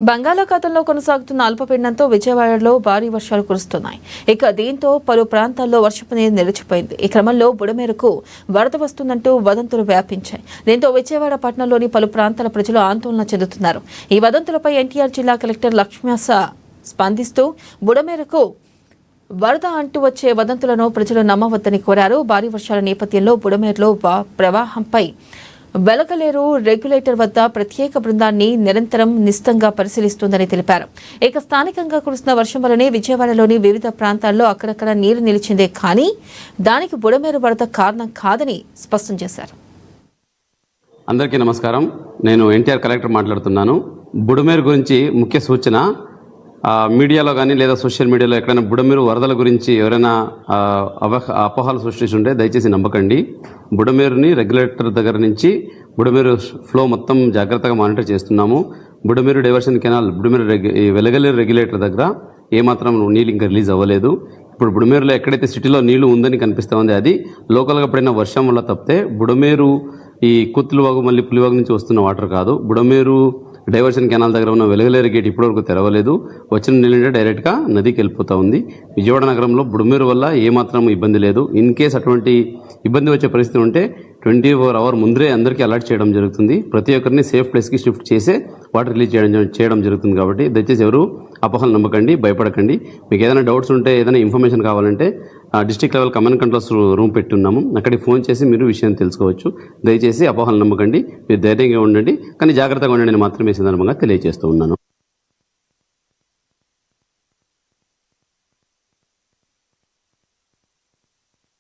బంగాళాఖాతంలో కొనసాగుతున్న అల్పపీడనంతో విజయవాడలో భారీ వర్షాలు కురుస్తున్నాయి. ఇక దీంతో పలు ప్రాంతాల్లో వర్షపు నీరు నిలిచిపోయింది. ఈ క్రమంలో బుడమేరకు వరద వస్తుందంటూ వదంతులు వ్యాపించాయి. దీంతో విజయవాడ పట్టణంలోని పలు ప్రాంతాల ప్రజలు ఆందోళన చెందుతున్నారు. ఈ వదంతులపై ఎన్టీఆర్ జిల్లా కలెక్టర్ లక్ష్మ్యాస స్పందిస్తూ బుడమేరకు వరద అంటూ వచ్చే వదంతులను ప్రజలు నమ్మవద్దని కోరారు. భారీ వర్షాల నేపథ్యంలో బుడమేరులో ప్రవాహంపై వెలగలేరు రెగ్యులేటర్ వద్ద ప్రత్యేక బృందాన్ని నిరంతరం నిశితంగా పరిశీలిస్తోందని తెలిపారు. ఇక స్థానికంగా కురుస్తున్న వర్షం వల్లనే విజయవాడలోని వివిధ ప్రాంతాల్లో అక్కడక్కడ నీరు నిలిచిందే కానీ దానికి బుడమేరు వరద కారణం కాదని స్పష్టం చేశారు. అందరికీ నమస్కారం. నేను ఎన్టీఆర్ కలెక్టర్ మాట్లాడుతున్నాను. బుడమేరు గురించి ముఖ్య సూచన, మీడియాలో కానీ లేదా సోషల్ మీడియాలో ఎక్కడైనా బుడమేరు వరదల గురించి ఎవరైనా అపోహలు సృష్టిస్తుంటే దయచేసి నమ్మకండి. బుడమేరుని రెగ్యులేటర్ దగ్గర నుంచి బుడమేరు ఫ్లో మొత్తం జాగ్రత్తగా మానిటర్ చేస్తున్నాము. Budameru diversion canal Velagaleru regulator దగ్గర ఏమాత్రం నీళ్ళు ఇంకా రిలీజ్ అవ్వలేదు. ఇప్పుడు బుడమేరులో ఎక్కడైతే సిటీలో నీళ్లు ఉందని కనిపిస్తూ ఉంది అది లోకల్గా పడిన వర్షం వల్ల తప్పితే బుడమేరు ఈ కుత్తులవాగు మళ్ళీ పులివాగు నుంచి వస్తున్న వాటర్ కాదు. బుడమేరు డైవర్షన్ కెనాల్ దగ్గర ఉన్న వెలగలేరు గేట్ ఇప్పటివరకు తెరవలేదు. వచ్చిన నీళ్ళంటే డైరెక్ట్గా నదికి వెళ్ళిపోతూ ఉంది. విజయవాడ నగరంలో బుడమేరు వల్ల ఏమాత్రం ఇబ్బంది లేదు. ఇన్ కేస్ అటువంటి ఇబ్బంది వచ్చే పరిస్థితి ఉంటే 24 hours ముందరే అందరికీ అలర్ట్ చేయడం జరుగుతుంది. ప్రతి ఒక్కరిని సేఫ్ ప్లేస్కి షిఫ్ట్ చేసే వాటర్ రిలీజ్ చేయడం జరుగుతుంది. కాబట్టి దయచేసి ఎవరు అపోహలు నమ్మకండి, భయపడకండి. మీకు ఏదైనా డౌట్స్ ఉంటే, ఏదైనా ఇన్ఫర్మేషన్ కావాలంటే district level command controls room పెట్టున్నాము. అక్కడికి ఫోన్ చేసి మీరు విషయం తెలుసుకోవచ్చు. దయచేసి అపోహలు నమ్మకండి, మీరు ధైర్యంగా ఉండండి, కానీ జాగ్రత్తగా ఉండండి అని మాత్రమే సందర్భంగా తెలియజేస్తూ ఉన్నాను.